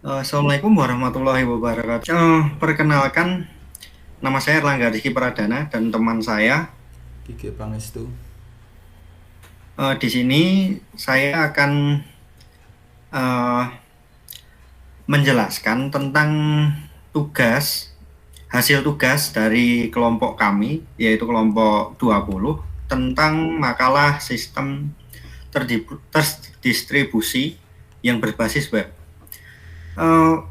Assalamualaikum warahmatullahi wabarakatuh. Perkenalkan, nama saya Erlangga Rizky Pradana dan teman saya. Kiki Pangestu. Di sini saya akan uh, menjelaskan tentang tugas, hasil tugas dari kelompok kami, yaitu kelompok 20, tentang makalah sistem terdistribusi yang berbasis web. Uh,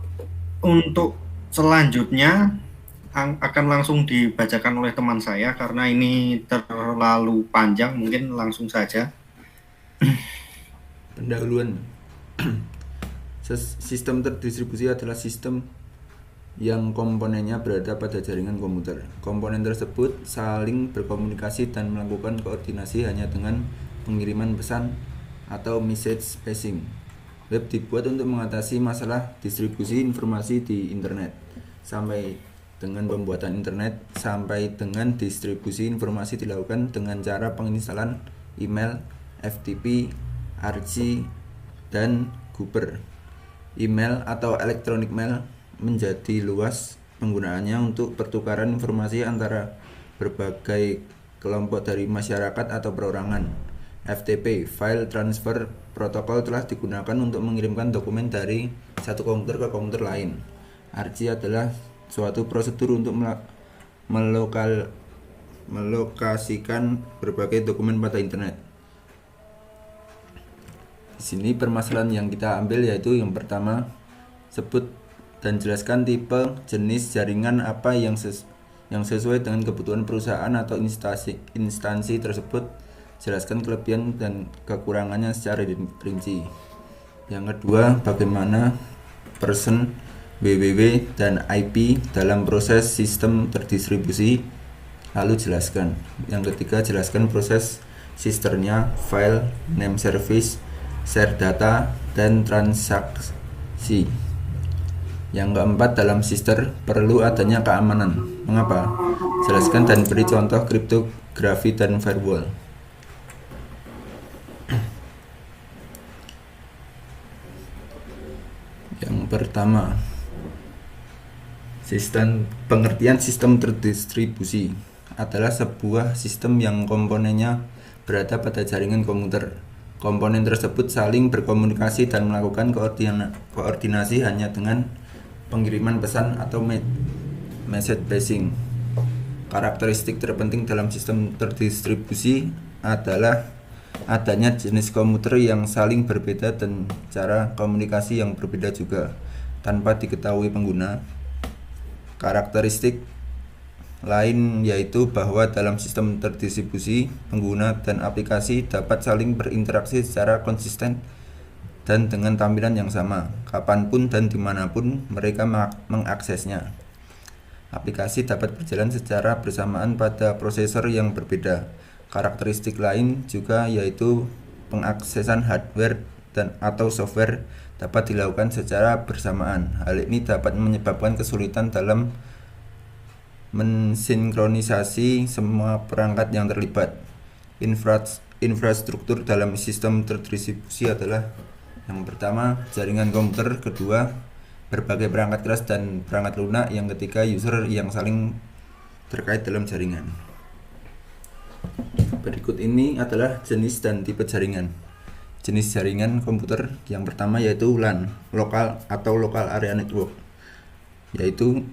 untuk selanjutnya akan langsung dibacakan oleh teman saya karena ini terlalu panjang, mungkin langsung saja. Pendahuluan. Sistem terdistribusi adalah sistem yang komponennya berada pada jaringan komputer. Komponen tersebut saling berkomunikasi dan melakukan koordinasi hanya dengan pengiriman pesan atau message passing. Web dibuat untuk mengatasi masalah distribusi informasi di internet. Sampai dengan pembuatan internet sampai dengan distribusi informasi dilakukan dengan cara penginstalan email, FTP, ARCI, dan Google. Email atau electronic mail menjadi luas penggunaannya untuk pertukaran informasi antara berbagai kelompok dari masyarakat atau perorangan. FTP, File Transfer Protocol, telah digunakan untuk mengirimkan dokumen dari satu komputer ke komputer lain. ARCI adalah suatu prosedur untuk melokasikan berbagai dokumen pada internet. Di sini permasalahan yang kita ambil yaitu yang pertama, sebut dan jelaskan tipe jenis jaringan apa yang sesuai dengan kebutuhan perusahaan atau instansi tersebut. Jelaskan kelebihan dan kekurangannya secara rinci. Yang kedua, bagaimana person, WWW, dan IP dalam proses sistem terdistribusi. Lalu jelaskan. Yang ketiga, jelaskan proses sisternya, file, name service, share data, dan transaksi. Yang keempat, dalam sister perlu adanya keamanan. Mengapa? Jelaskan dan beri contoh kriptografi dan firewall. Yang pertama, pengertian sistem terdistribusi adalah sebuah sistem yang komponennya berada pada jaringan komputer. Komponen tersebut saling berkomunikasi dan melakukan koordinasi hanya dengan pengiriman pesan atau message passing. Karakteristik terpenting dalam sistem terdistribusi adalah adanya jenis komputer yang saling berbeda dan cara komunikasi yang berbeda juga tanpa diketahui pengguna. Karakteristik lain yaitu bahwa dalam sistem terdistribusi, pengguna dan aplikasi dapat saling berinteraksi secara konsisten dan dengan tampilan yang sama, kapanpun dan dimanapun mereka mengaksesnya. Aplikasi dapat berjalan secara bersamaan pada prosesor yang berbeda. Karakteristik lain juga yaitu pengaksesan hardware dan atau software dapat dilakukan secara bersamaan. Hal ini dapat menyebabkan kesulitan dalam mensinkronisasi semua perangkat yang terlibat. Infrastruktur dalam sistem terdistribusi adalah yang pertama, jaringan komputer; kedua, berbagai perangkat keras dan perangkat lunak; yang ketiga, user yang saling terkait dalam jaringan. Berikut ini adalah jenis dan tipe jaringan. Jenis jaringan komputer yang pertama yaitu LAN, Local atau Local Area Network, yaitu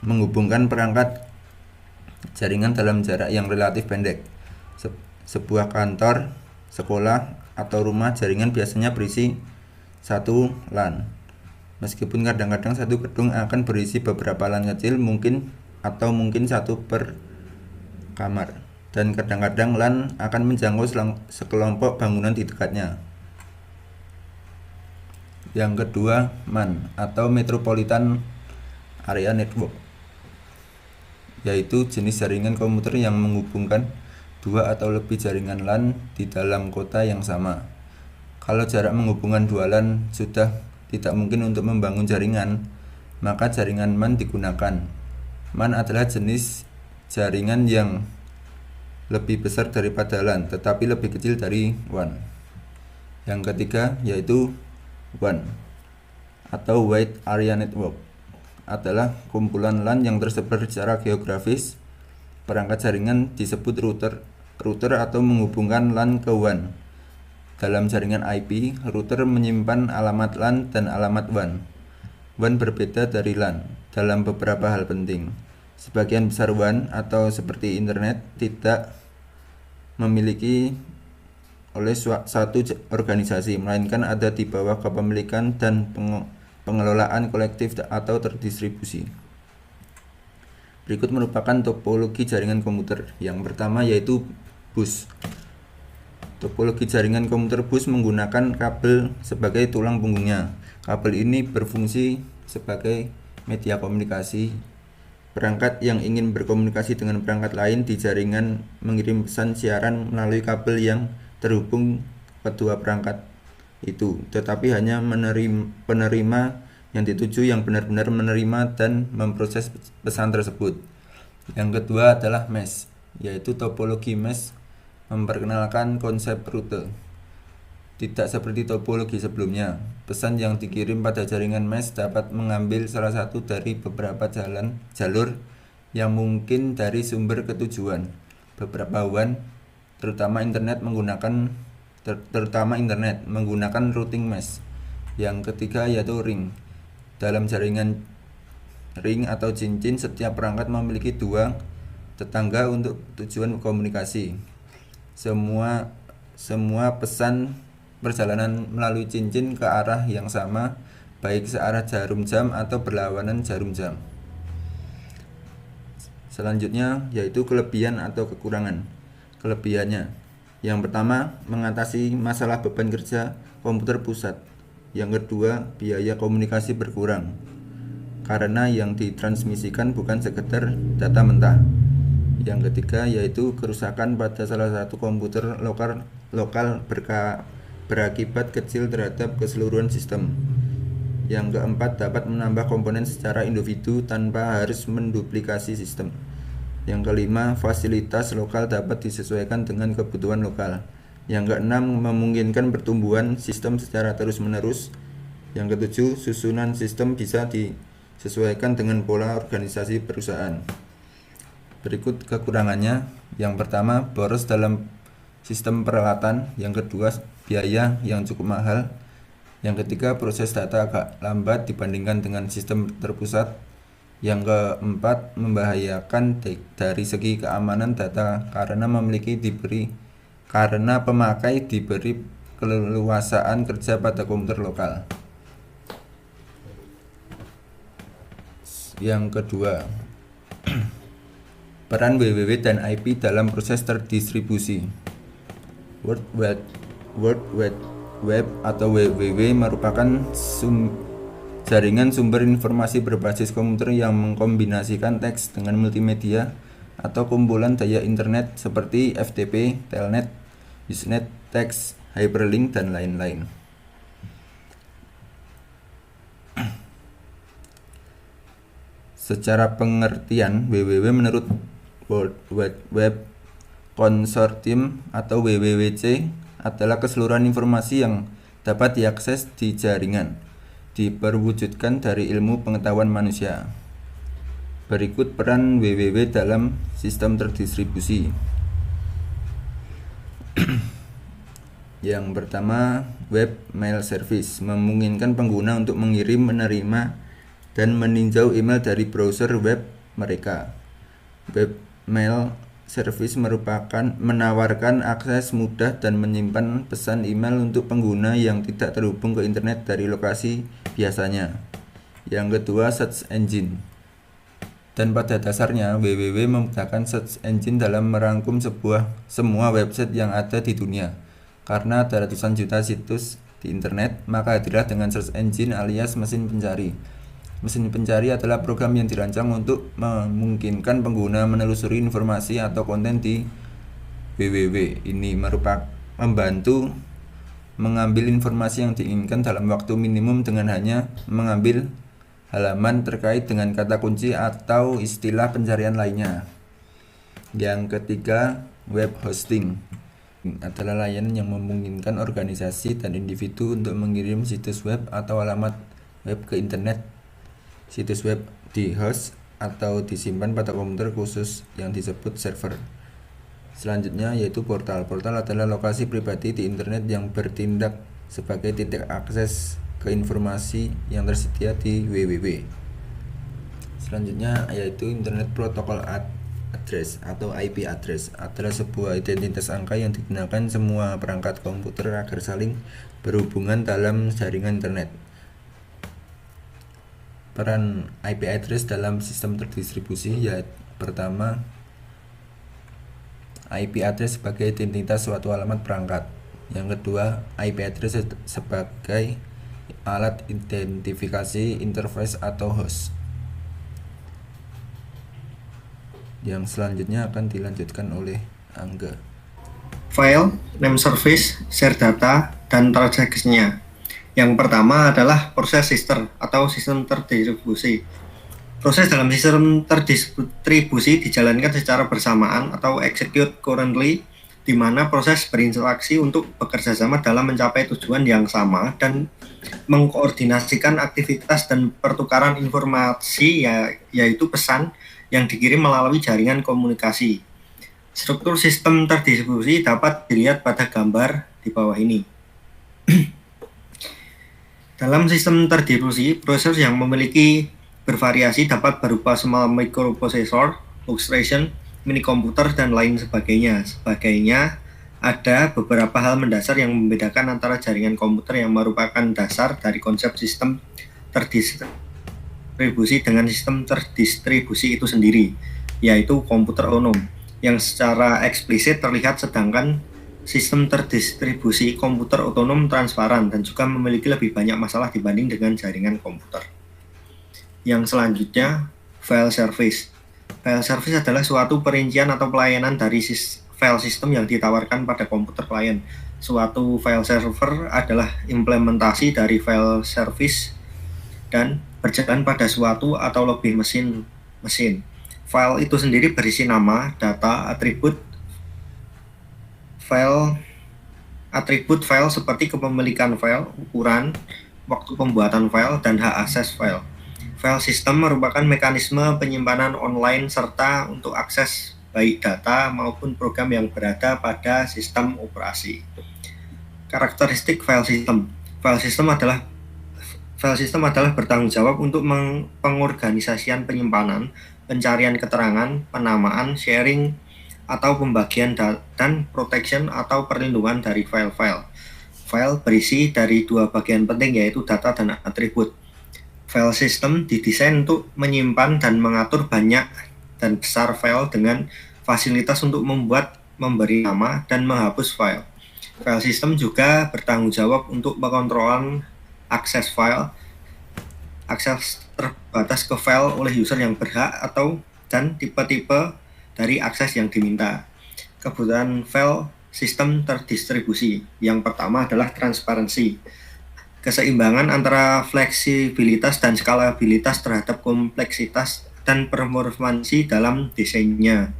menghubungkan perangkat jaringan dalam jarak yang relatif pendek. Sebuah kantor, sekolah, atau rumah, jaringan biasanya berisi satu LAN. Meskipun kadang-kadang satu gedung akan berisi beberapa LAN kecil, mungkin satu per kamar, dan kadang-kadang LAN akan menjangkau sekelompok bangunan di dekatnya. Yang kedua, MAN atau Metropolitan Area Network, yaitu jenis jaringan komputer yang menghubungkan dua atau lebih jaringan LAN di dalam kota yang sama. Kalau jarak menghubungkan dua LAN sudah tidak mungkin untuk membangun jaringan, maka jaringan MAN digunakan. MAN adalah jenis jaringan yang lebih besar daripada LAN, tetapi lebih kecil dari WAN. Yang ketiga yaitu WAN atau atau Wide Area Network adalah kumpulan LAN yang tersebar secara geografis. Perangkat jaringan disebut router atau menghubungkan LAN ke WAN. Dalam jaringan IP, router menyimpan alamat LAN dan alamat WAN. WAN berbeda dari LAN dalam beberapa hal penting. Sebagian besar WAN atau seperti internet tidak memiliki oleh satu organisasi, melainkan ada di bawah kepemilikan dan pengelolaan kolektif atau terdistribusi. Berikut merupakan topologi jaringan komputer. Yang pertama yaitu bus. Topologi jaringan komputer bus menggunakan kabel sebagai tulang punggungnya. Kabel ini berfungsi sebagai media komunikasi. Perangkat yang ingin berkomunikasi dengan perangkat lain di jaringan mengirim pesan siaran melalui kabel yang terhubung kedua perangkat itu, tetapi hanya penerima yang dituju yang benar-benar menerima dan memproses pesan tersebut. Yang kedua adalah mesh, yaitu topologi mesh memperkenalkan konsep rute. Tidak seperti topologi sebelumnya, pesan yang dikirim pada jaringan mesh dapat mengambil salah satu dari beberapa jalur yang mungkin dari sumber ke tujuan. Beberapa WAN, terutama internet menggunakan routing mesh. Yang ketiga yaitu ring. Dalam jaringan ring atau cincin, setiap perangkat memiliki dua tetangga untuk tujuan komunikasi. Semua pesan perjalanan melalui cincin ke arah yang sama, baik searah jarum jam atau berlawanan jarum jam. Selanjutnya yaitu kelebihan atau kekurangan. Kelebihannya, yang pertama, mengatasi masalah beban kerja komputer pusat. Yang kedua, biaya komunikasi berkurang karena yang ditransmisikan bukan sekedar data mentah. Yang ketiga yaitu kerusakan pada salah satu komputer lokal berakibat kecil terhadap keseluruhan sistem. Yang keempat, dapat menambah komponen secara individu tanpa harus menduplikasi sistem. Yang kelima, fasilitas lokal dapat disesuaikan dengan kebutuhan lokal. Yang keenam, memungkinkan pertumbuhan sistem secara terus-menerus. Yang ketujuh, susunan sistem bisa disesuaikan dengan pola organisasi perusahaan. Berikut kekurangannya. Yang pertama, boros dalam sistem peralatan. Yang kedua, biaya yang cukup mahal. Yang ketiga, proses data agak lambat dibandingkan dengan sistem terpusat. Yang keempat, membahayakan dari segi keamanan data karena pemakai diberi keleluasaan kerja pada komputer lokal. Yang kedua, peran WWW dan IP dalam proses terdistribusi. World Wide Web atau WWW merupakan jaringan sumber informasi berbasis komputer yang mengkombinasikan teks dengan multimedia atau kumpulan daya internet seperti FTP, Telnet, Usenet, teks, hyperlink, dan lain-lain. Secara pengertian, WWW menurut World Wide Web Consortium atau WWWC adalah keseluruhan informasi yang dapat diakses di jaringan, diperwujudkan dari ilmu pengetahuan manusia. Berikut peran WWW dalam sistem terdistribusi. Yang pertama, web mail service memungkinkan pengguna untuk mengirim, menerima, dan meninjau email dari browser web mereka. Web mail service menawarkan akses mudah dan menyimpan pesan email untuk pengguna yang tidak terhubung ke internet dari lokasi biasanya. Yang kedua, search engine. Dan pada dasarnya, WWW menggunakan search engine dalam merangkum semua website yang ada di dunia. Karena ada ratusan juta situs di internet, maka hadirlah dengan search engine alias mesin pencari. Mesin pencari adalah program yang dirancang untuk memungkinkan pengguna menelusuri informasi atau konten di WWW. Ini membantu mengambil informasi yang diinginkan dalam waktu minimum dengan hanya mengambil halaman terkait dengan kata kunci atau istilah pencarian lainnya. Yang ketiga, web hosting adalah layanan yang memungkinkan organisasi dan individu untuk mengirim situs web atau alamat web ke internet. Situs web di host atau disimpan pada komputer khusus yang disebut server. Selanjutnya yaitu portal. Portal adalah lokasi pribadi di internet yang bertindak sebagai titik akses ke informasi yang tersedia di www. Selanjutnya yaitu Internet Protocol Address atau IP address adalah sebuah identitas angka yang digunakan semua perangkat komputer agar saling berhubungan dalam jaringan internet. Peran IP address dalam sistem terdistribusi yaitu pertama, IP address sebagai identitas suatu alamat perangkat. Yang kedua, IP address sebagai alat identifikasi interface atau host. Yang selanjutnya akan dilanjutkan oleh Angga. File, name service, share data, dan transaksinya. Yang pertama adalah proses sister atau sistem terdistribusi. Proses dalam sistem terdistribusi dijalankan secara bersamaan atau execute currently, di mana proses berinteraksi untuk bekerja sama dalam mencapai tujuan yang sama dan mengkoordinasikan aktivitas dan pertukaran informasi yaitu pesan yang dikirim melalui jaringan komunikasi. Struktur sistem terdistribusi dapat dilihat pada gambar di bawah ini. Dalam sistem terdistribusi, proses yang memiliki bervariasi dapat berupa small microprocessor, workstation, mini komputer, dan lain sebagainya. Ada beberapa hal mendasar yang membedakan antara jaringan komputer yang merupakan dasar dari konsep sistem terdistribusi dengan sistem terdistribusi itu sendiri, yaitu komputer otonom, yang secara eksplisit terlihat, sedangkan sistem terdistribusi komputer otonom transparan dan juga memiliki lebih banyak masalah dibanding dengan jaringan komputer. Yang selanjutnya, file service. File service adalah suatu perincian atau pelayanan dari file system yang ditawarkan pada komputer klien. Suatu file server adalah implementasi dari file service dan berjalan pada suatu atau lebih mesin. File itu sendiri berisi nama, data, atribut file seperti kepemilikan file, ukuran, waktu pembuatan file, dan hak akses file. File system merupakan mekanisme penyimpanan online serta untuk akses baik data maupun program yang berada pada sistem operasi. Karakteristik file system. File system adalah bertanggung jawab untuk pengorganisasian penyimpanan, pencarian keterangan, penamaan, sharing, atau pembagian dan protection atau perlindungan dari file-file. File berisi dari dua bagian penting, yaitu data dan atribut. File system didesain untuk menyimpan dan mengatur banyak dan besar file dengan fasilitas untuk membuat, memberi nama, dan menghapus file. File system juga bertanggung jawab untuk pengontrolan akses file, akses terbatas ke file oleh user yang berhak dan tipe-tipe dari akses yang diminta. Kebutuhan file sistem terdistribusi. Yang pertama adalah transparansi. Keseimbangan antara fleksibilitas dan skalabilitas terhadap kompleksitas dan performansi dalam desainnya.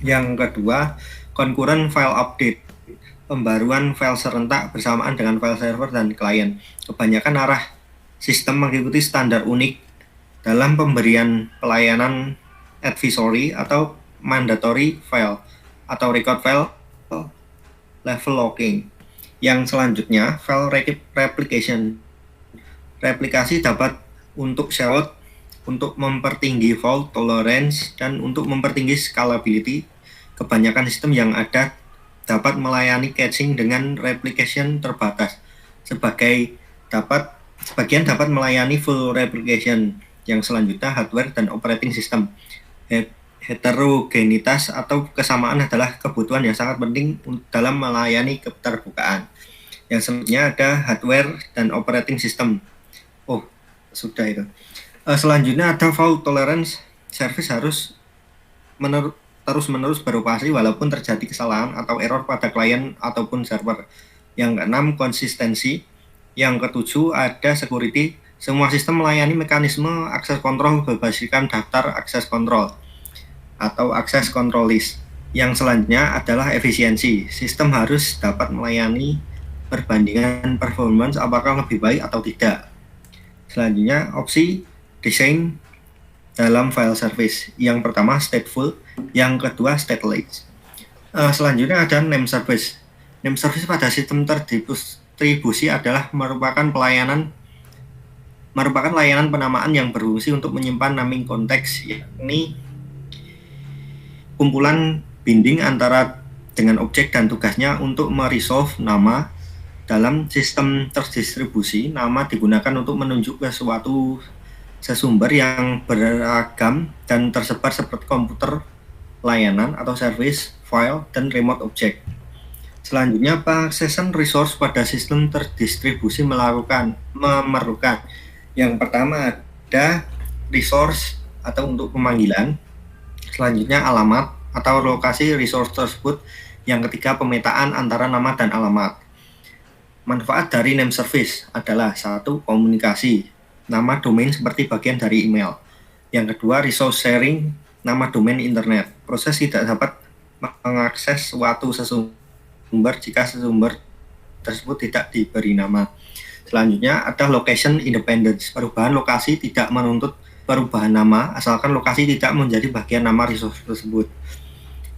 Yang kedua, concurrent file update. Pembaruan file serentak bersamaan dengan file server dan klien. Kebanyakan arah sistem mengikuti standar unik dalam pemberian pelayanan advisory atau mandatory file atau record file level locking. Yang selanjutnya, file replication. Replikasi dapat untuk shell, untuk mempertinggi fault tolerance, dan untuk mempertinggi scalability. Kebanyakan sistem yang ada dapat melayani caching dengan replication terbatas. Sebagian dapat melayani full replication. Yang selanjutnya, hardware dan operating system. Heterogenitas atau kesamaan adalah kebutuhan yang sangat penting dalam melayani keterbukaan. Yang selanjutnya ada hardware dan operating system. Sudah itu. Selanjutnya ada fault tolerance. Service harus terus-menerus beroperasi walaupun terjadi kesalahan atau error pada klien ataupun server. Yang keenam, konsistensi. Yang ketujuh ada security. Semua sistem melayani mekanisme akses kontrol berbasiskan daftar akses kontrol atau akses control list. Yang selanjutnya adalah efisiensi. Sistem harus dapat melayani perbandingan performance apakah lebih baik atau tidak. Selanjutnya opsi desain dalam file service. Yang pertama stateful, yang kedua stateless. Selanjutnya ada name service. Name service pada sistem terdistribusi adalah merupakan layanan penamaan yang berfungsi untuk menyimpan naming konteks, yakni kumpulan binding antara dengan objek dan tugasnya untuk meresolve nama. Dalam sistem terdistribusi, nama digunakan untuk menunjuk ke suatu sesumber yang beragam dan tersebar seperti komputer, layanan atau service, file, dan remote object. Selanjutnya, pengaksesan resource pada sistem terdistribusi memerlukan yang pertama ada resource atau untuk pemanggilan, selanjutnya alamat atau lokasi resource tersebut, yang ketiga pemetaan antara nama dan alamat. Manfaat dari name service adalah satu, komunikasi, nama domain seperti bagian dari email. Yang kedua, resource sharing, nama domain internet. Proses tidak dapat mengakses suatu sesumber jika sesumber tersebut tidak diberi nama. Selanjutnya ada location independence. Perubahan lokasi tidak menuntut perubahan nama asalkan lokasi tidak menjadi bagian nama resource tersebut.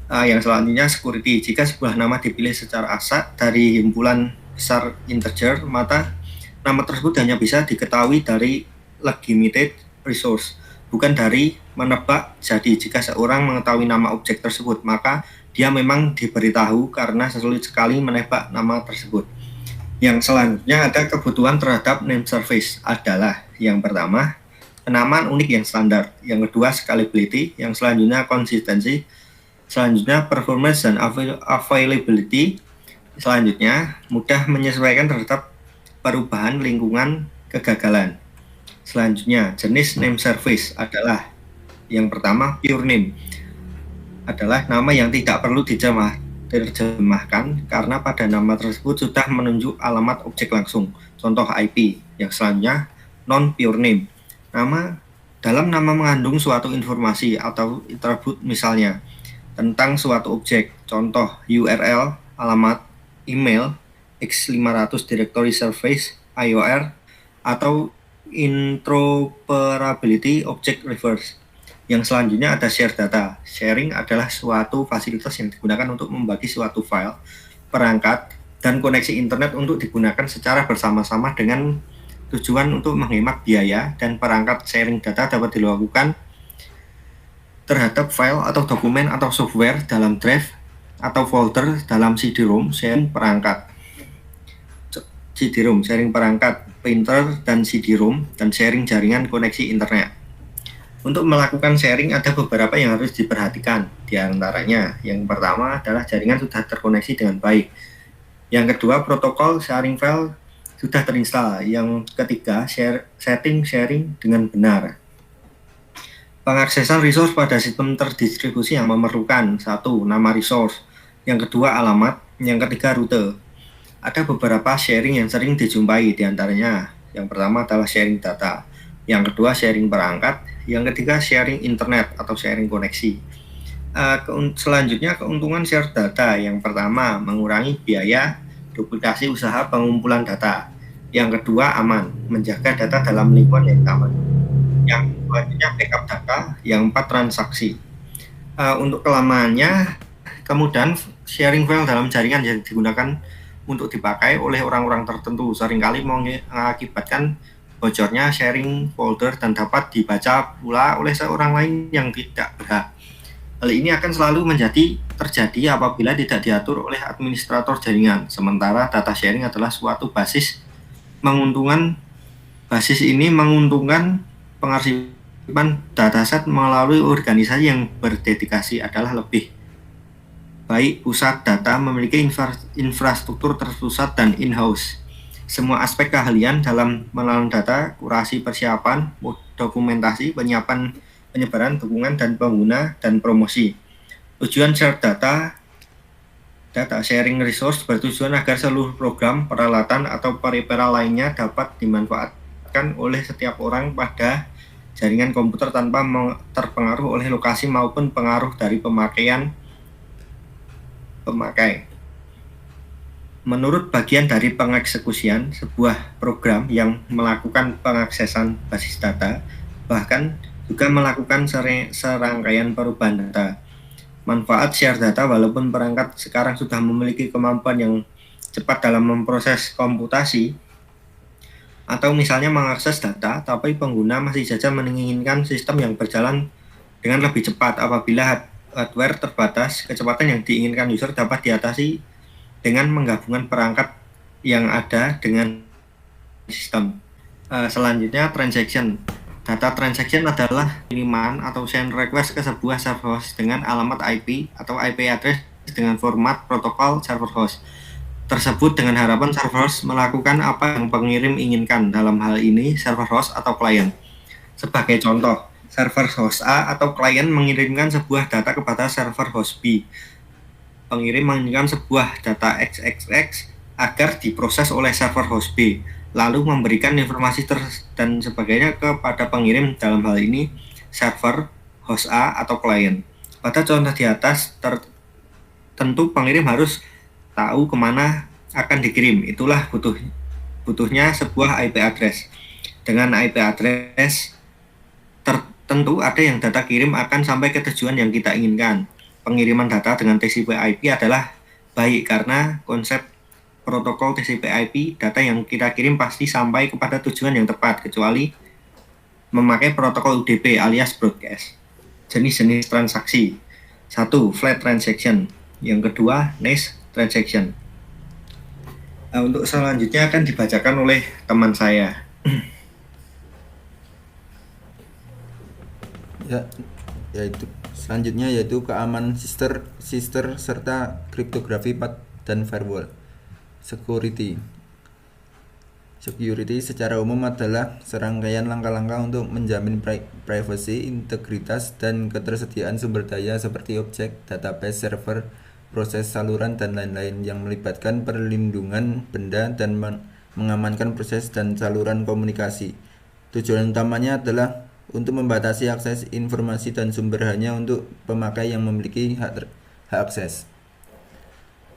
Yang selanjutnya security. Jika sebuah nama dipilih secara asak dari himpunan besar integer, maka nama tersebut hanya bisa diketahui dari legitimate resource, bukan dari menebak. Jadi jika seorang mengetahui nama objek tersebut, maka dia memang diberitahu karena sulit sekali menebak nama tersebut. Yang selanjutnya ada kebutuhan terhadap name service adalah yang pertama penamaan unik yang standar, yang kedua scalability, yang selanjutnya konsistensi, selanjutnya performance dan availability, selanjutnya mudah menyesuaikan terhadap perubahan lingkungan kegagalan. Selanjutnya jenis name service adalah yang pertama pure name, adalah nama yang tidak perlu diterjemahkan karena pada nama tersebut sudah menunjuk alamat objek langsung, contoh IP. Yang selanjutnya non pure name, dalam nama mengandung suatu informasi atau atribut, misalnya tentang suatu objek, contoh URL, alamat, email, x500 directory service, IOR, atau interoperability object reverse. Yang selanjutnya ada share data. Sharing adalah suatu fasilitas yang digunakan untuk membagi suatu file, perangkat, dan koneksi internet untuk digunakan secara bersama-sama dengan tujuan untuk menghemat biaya, dan perangkat sharing data dapat dilakukan terhadap file atau dokumen atau software dalam drive atau folder dalam CD-ROM, sharing perangkat, printer, dan CD-ROM, dan sharing jaringan koneksi internet. Untuk melakukan sharing ada beberapa yang harus diperhatikan. Di antaranya, yang pertama adalah jaringan sudah terkoneksi dengan baik. Yang kedua, protokol sharing file sudah terinstall. Yang ketiga, setting sharing dengan benar. Pengaksesan resource pada sistem terdistribusi yang memerlukan satu, nama resource, yang kedua alamat, yang ketiga rute. Ada beberapa sharing yang sering dijumpai, di antaranya yang pertama adalah sharing data, yang kedua sharing perangkat, yang ketiga sharing internet atau sharing koneksi. Selanjutnya keuntungan share data, yang pertama mengurangi biaya duplikasi usaha pengumpulan data, yang kedua aman, menjaga data dalam lingkungan yang aman, yang selanjutnya backup data, yang empat transaksi. Untuk kelamaannya, kemudian sharing file dalam jaringan yang digunakan untuk dipakai oleh orang-orang tertentu seringkali mengakibatkan bocornya sharing folder dan dapat dibaca pula oleh seorang lain yang tidak berhak. Hal ini akan selalu terjadi apabila tidak diatur oleh administrator jaringan. Sementara data sharing adalah suatu basis ini menguntungkan pengarsipan dataset melalui organisasi yang berdedikasi adalah lebih baik. Pusat data memiliki infrastruktur terpusat dan in-house. Semua aspek keahlian dalam mengelola data, kurasi, persiapan, dokumentasi, penyebaran, dukungan, dan pengguna, dan promosi. Tujuan share data sharing resource bertujuan agar seluruh program, peralatan, atau peripheral lainnya dapat dimanfaatkan oleh setiap orang pada jaringan komputer tanpa terpengaruh oleh lokasi maupun pengaruh dari pemakai. menurut bagian dari pengeksekusian sebuah program yang melakukan pengaksesan basis data, bahkan juga melakukan serangkaian perubahan data. Manfaat share data, walaupun perangkat sekarang sudah memiliki kemampuan yang cepat dalam memproses komputasi atau misalnya mengakses data, tapi pengguna masih saja menginginkan sistem yang berjalan dengan lebih cepat. Apabila hardware terbatas, kecepatan yang diinginkan user dapat diatasi dengan menggabungkan perangkat yang ada dengan sistem. Selanjutnya, transaction. Data transaction adalah kiriman atau send request ke sebuah server host dengan alamat IP atau IP address dengan format protokol server host tersebut dengan harapan server host melakukan apa yang pengirim inginkan, dalam hal ini server host atau klien. Sebagai contoh, server host A atau klien mengirimkan sebuah data kepada server host B. Pengirim menginginkan sebuah data XXX agar diproses oleh server host B, lalu memberikan informasi dan sebagainya kepada pengirim, dalam hal ini server host A atau klien. Pada contoh di atas, tentu pengirim harus tahu kemana akan dikirim. Itulah butuhnya sebuah IP address. Dengan IP address tertentu ada yang data kirim akan sampai ke tujuan yang kita inginkan. Pengiriman data dengan TCP/IP adalah baik karena konsep protokol TCP/IP, data yang kita kirim pasti sampai kepada tujuan yang tepat, kecuali memakai protokol UDP alias broadcast. Jenis-jenis transaksi. 1. Flat transaction. Yang kedua, niche transaction. Untuk selanjutnya akan dibacakan oleh teman saya. Selanjutnya yaitu keamanan sister serta kriptografi dan firewall. Security secara umum adalah serangkaian langkah-langkah untuk menjamin privasi, integritas, dan ketersediaan sumber daya seperti objek, database, server, proses, saluran, dan lain-lain yang melibatkan perlindungan benda dan mengamankan proses dan saluran komunikasi. Tujuan utamanya adalah untuk membatasi akses informasi dan sumber hanya untuk pemakai yang memiliki hak akses.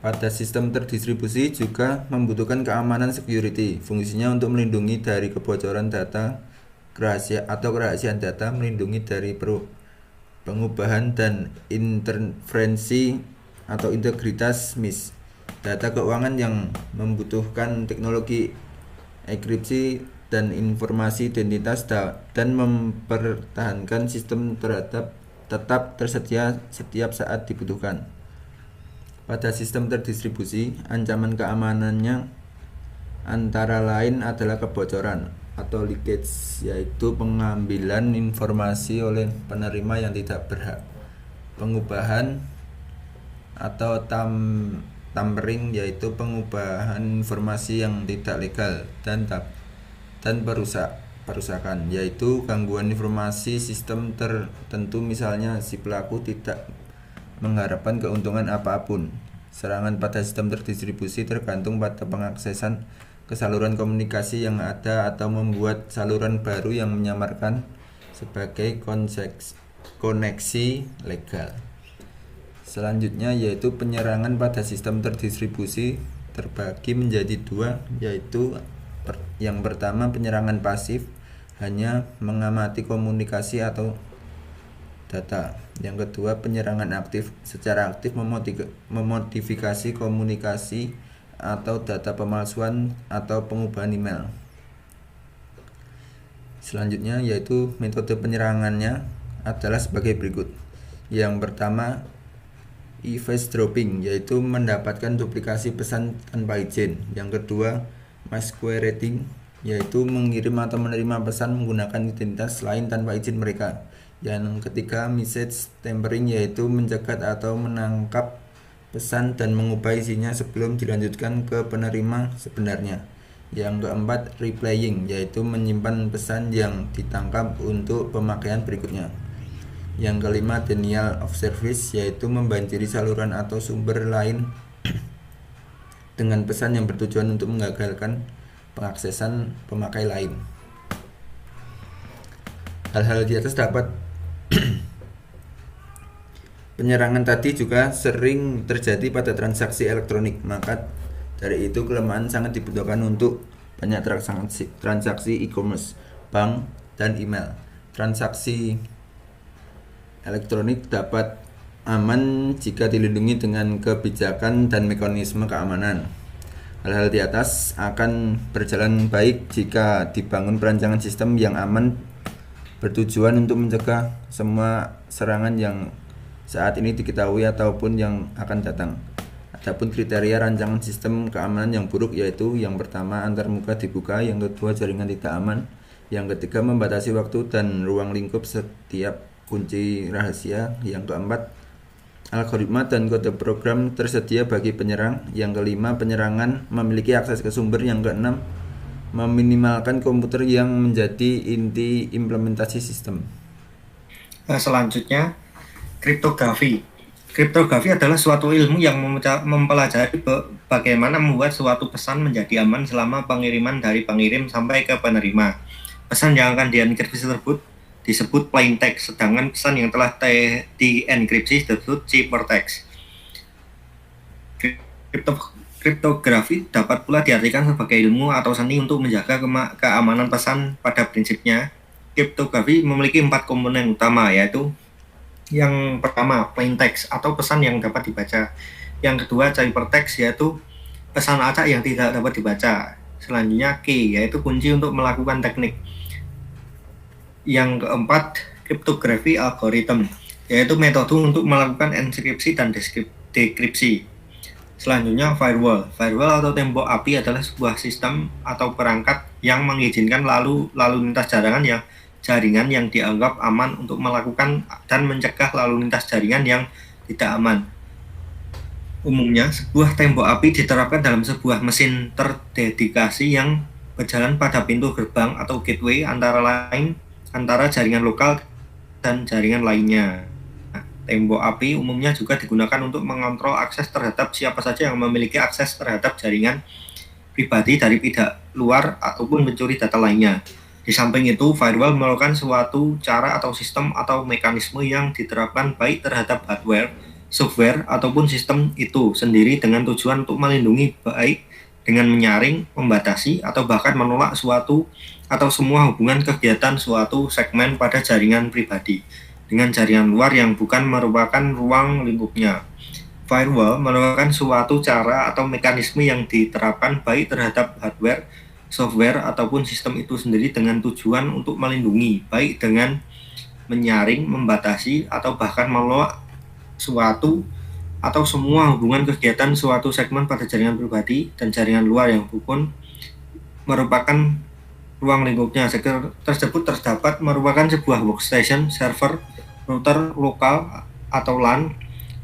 Pada sistem terdistribusi juga membutuhkan keamanan security. Fungsinya untuk melindungi dari kebocoran data, kerahasiaan data, melindungi dari pengubahan dan interferensi atau integritas MIS. Data keuangan yang membutuhkan teknologi enkripsi dan informasi identitas dan mempertahankan sistem tetap tersedia setiap saat dibutuhkan. Pada sistem terdistribusi, ancaman keamanannya antara lain adalah kebocoran atau leakage, yaitu pengambilan informasi oleh penerima yang tidak berhak, pengubahan atau tampering, yaitu pengubahan informasi yang tidak legal, dan perusakan, yaitu gangguan informasi sistem tertentu, misalnya si pelaku tidak mengharapkan keuntungan apapun. Serangan pada sistem terdistribusi tergantung pada pengaksesan ke saluran komunikasi yang ada atau membuat saluran baru yang menyamarkan sebagai koneksi legal. Selanjutnya yaitu penyerangan pada sistem terdistribusi terbagi menjadi dua, yaitu yang pertama penyerangan pasif, hanya mengamati komunikasi atau data. Yang kedua penyerangan aktif, secara aktif memodifikasi komunikasi atau data, pemalsuan atau pengubahan email. Selanjutnya yaitu metode penyerangannya adalah sebagai berikut. Yang pertama eavesdropping, yaitu mendapatkan duplikasi pesan tanpa izin. Yang kedua masquerading, yaitu mengirim atau menerima pesan menggunakan identitas lain tanpa izin mereka. Yang ketiga message tampering, yaitu mencegat atau menangkap pesan dan mengubah isinya sebelum dilanjutkan ke penerima sebenarnya. Yang keempat replaying, yaitu menyimpan pesan yang ditangkap untuk pemakaian berikutnya. Yang kelima denial of service, yaitu membanjiri saluran atau sumber lain dengan pesan yang bertujuan untuk menggagalkan pengaksesan pemakai lain. Hal-hal di atas dapat penyerangan tadi juga sering terjadi pada transaksi elektronik, maka Dari itu kelemahan sangat dibutuhkan untuk banyak transaksi e-commerce, bank, dan email. Transaksi elektronik dapat aman jika dilindungi dengan kebijakan dan mekanisme keamanan. Hal-hal di atas akan berjalan baik jika dibangun perancangan sistem yang aman bertujuan untuk mencegah semua serangan yang saat ini diketahui ataupun yang akan datang. Adapun kriteria rancangan sistem keamanan yang buruk yaitu yang pertama antarmuka dibuka, yang kedua jaringan tidak aman, yang ketiga membatasi waktu dan ruang lingkup setiap kunci rahasia, yang keempat algoritma dan kode program tersedia bagi penyerang, yang kelima penyerangan memiliki akses ke sumber, yang keenam meminimalkan komputer yang menjadi inti implementasi sistem. Selanjutnya, kriptografi. Kriptografi adalah suatu ilmu yang mempelajari bagaimana membuat suatu pesan menjadi aman selama pengiriman dari pengirim sampai ke penerima. Pesan yang akan dienkripsi tersebut disebut plain text, sedangkan pesan yang telah dienkripsi disebut ciphertext. Kriptografi dapat pula diartikan sebagai ilmu atau seni untuk menjaga keamanan pesan. Pada prinsipnya, kriptografi memiliki 4 komponen utama, yaitu yang pertama, plain text atau pesan yang dapat dibaca. Yang kedua, ciphertext, yaitu pesan acak yang tidak dapat dibaca. Selanjutnya, key, yaitu kunci untuk melakukan teknik. Yang keempat, kriptografi algoritma, yaitu metode untuk melakukan enkripsi dan dekripsi. Selanjutnya, firewall. Firewall atau tembok api adalah sebuah sistem atau perangkat yang mengizinkan lalu lintas jaringan yang dianggap aman untuk melakukan dan mencegah lalu lintas jaringan yang tidak aman. Umumnya, sebuah tembok api diterapkan dalam sebuah mesin terdedikasi yang berjalan pada pintu gerbang atau gateway antara jaringan lokal dan jaringan lainnya. Tembok api umumnya juga digunakan untuk mengontrol akses terhadap siapa saja yang memiliki akses terhadap jaringan pribadi dari pihak luar ataupun mencuri data lainnya. Di samping itu, firewall merupakan suatu cara atau sistem atau mekanisme yang diterapkan baik terhadap hardware, software, ataupun sistem itu sendiri dengan tujuan untuk melindungi baik dengan menyaring, membatasi, atau bahkan menolak suatu atau semua hubungan kegiatan suatu segmen pada jaringan pribadi dengan jaringan luar yang bukan merupakan ruang lingkupnya. Firewall merupakan suatu cara atau mekanisme yang diterapkan baik terhadap hardware, software, ataupun sistem itu sendiri dengan tujuan untuk melindungi, baik dengan menyaring, membatasi, atau bahkan menolak suatu atau semua hubungan kegiatan suatu segmen pada jaringan pribadi dan jaringan luar yang bukan merupakan ruang lingkupnya. Sektor tersebut terdapat merupakan sebuah workstation, server, router lokal, atau LAN.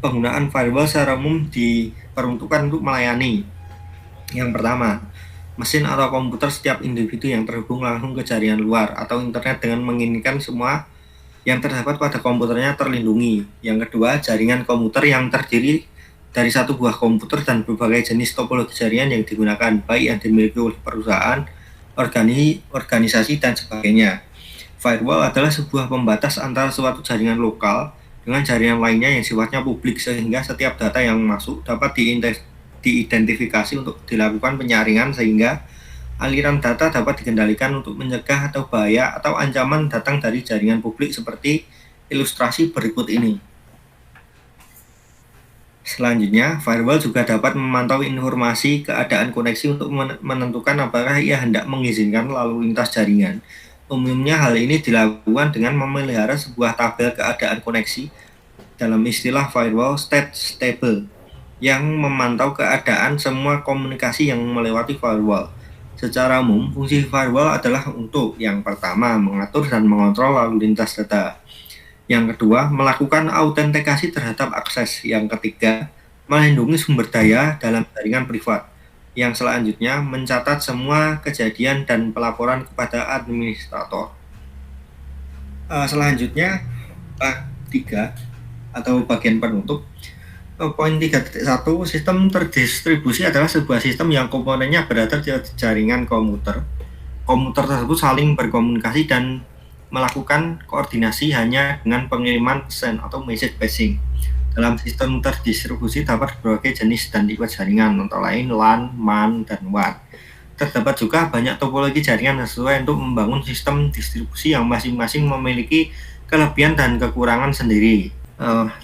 Penggunaan firewall secara umum diperuntukkan untuk melayani yang pertama, mesin atau komputer setiap individu yang terhubung langsung ke jaringan luar atau internet dengan menginginkan semua yang terdapat pada komputernya terlindungi. Yang kedua, jaringan komputer yang terdiri dari satu buah komputer dan berbagai jenis topologi jaringan yang digunakan, baik yang dimiliki oleh perusahaan, organisasi, dan sebagainya. Firewall adalah sebuah pembatas antara suatu jaringan lokal dengan jaringan lainnya yang sifatnya publik, sehingga setiap data yang masuk dapat diidentifikasi untuk dilakukan penyaringan, sehingga aliran data dapat dikendalikan untuk mencegah atau bahaya atau ancaman datang dari jaringan publik seperti ilustrasi berikut ini. Selanjutnya, firewall juga dapat memantau informasi keadaan koneksi untuk menentukan apakah ia hendak mengizinkan lalu lintas jaringan. Umumnya hal ini dilakukan dengan memelihara sebuah tabel keadaan koneksi, dalam istilah firewall state table, yang memantau keadaan semua komunikasi yang melewati firewall. Secara umum, fungsi firewall adalah untuk yang pertama, mengatur dan mengontrol lalu lintas data. Yang kedua, melakukan autentikasi terhadap akses. Yang ketiga, melindungi sumber daya dalam jaringan privat. Yang selanjutnya, mencatat semua kejadian dan pelaporan kepada administrator. Selanjutnya, 3 atau bagian penutup. Poin 3.1, sistem terdistribusi adalah sebuah sistem yang komponennya berada di jaringan komputer. Komputer tersebut saling berkomunikasi dan melakukan koordinasi hanya dengan pengiriman send atau message passing. Dalam sistem terdistribusi dapat berbagai jenis dan tipe jaringan, antara lain LAN, MAN, dan WAN. Terdapat juga banyak topologi jaringan sesuai untuk membangun sistem distribusi yang masing-masing memiliki kelebihan dan kekurangan sendiri.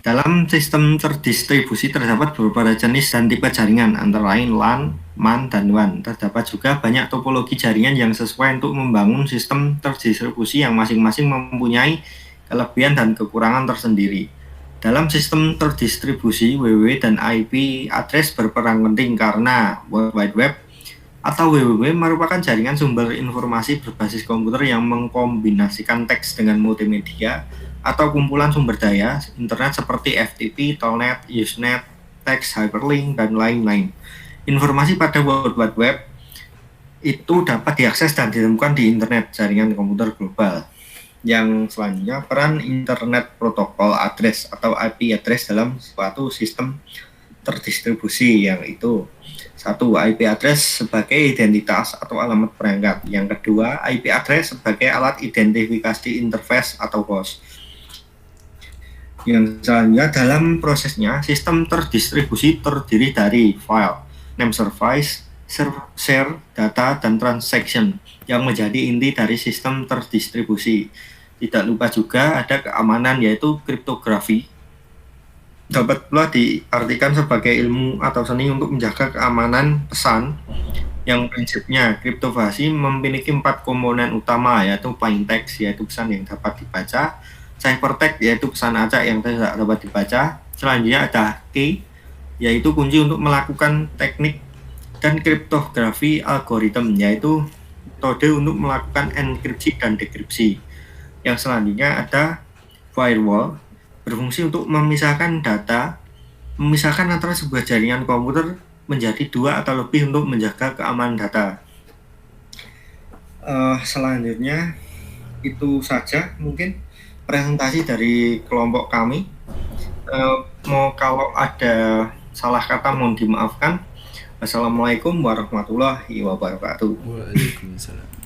Dalam sistem terdistribusi terdapat beberapa jenis dan tipe jaringan, antara lain LAN, MAN, dan WAN. Terdapat juga banyak topologi jaringan yang sesuai untuk membangun sistem terdistribusi yang masing-masing mempunyai kelebihan dan kekurangan tersendiri. Dalam sistem terdistribusi, WWW dan IP address berperan penting karena World Wide Web atau WWW merupakan jaringan sumber informasi berbasis komputer yang mengkombinasikan teks dengan multimedia atau kumpulan sumber daya internet seperti FTP, Telnet, Usenet, teks, hyperlink, dan lain-lain. Informasi pada World Wide Web itu dapat diakses dan ditemukan di internet jaringan komputer global. Yang selanjutnya, peran Internet Protocol Address atau IP address dalam suatu sistem terdistribusi, yang itu satu, IP address sebagai identitas atau alamat perangkat. Yang kedua, IP address sebagai alat identifikasi interface atau host. Yang selanjutnya, dalam prosesnya, sistem terdistribusi terdiri dari file, name service, share, data, dan transaction yang menjadi inti dari sistem terdistribusi. Tidak lupa juga ada keamanan, yaitu kriptografi. Dapat pula diartikan sebagai ilmu atau seni untuk menjaga keamanan pesan, yang prinsipnya kriptografi memiliki 4 komponen utama, yaitu plain text, yaitu pesan yang dapat dibaca, ciphertext, yaitu pesan acak yang tidak dapat dibaca, selanjutnya ada key, yaitu kunci untuk melakukan teknik, dan kriptografi algoritma, yaitu metode untuk melakukan enkripsi dan dekripsi. Yang selanjutnya ada firewall, berfungsi untuk memisahkan data, memisahkan antara sebuah jaringan komputer menjadi 2 atau lebih untuk menjaga keamanan data. Selanjutnya itu saja mungkin presentasi dari kelompok kami. Kalau ada salah kata mohon dimaafkan. Assalamualaikum warahmatullahi wabarakatuh. Waalaikumsalam.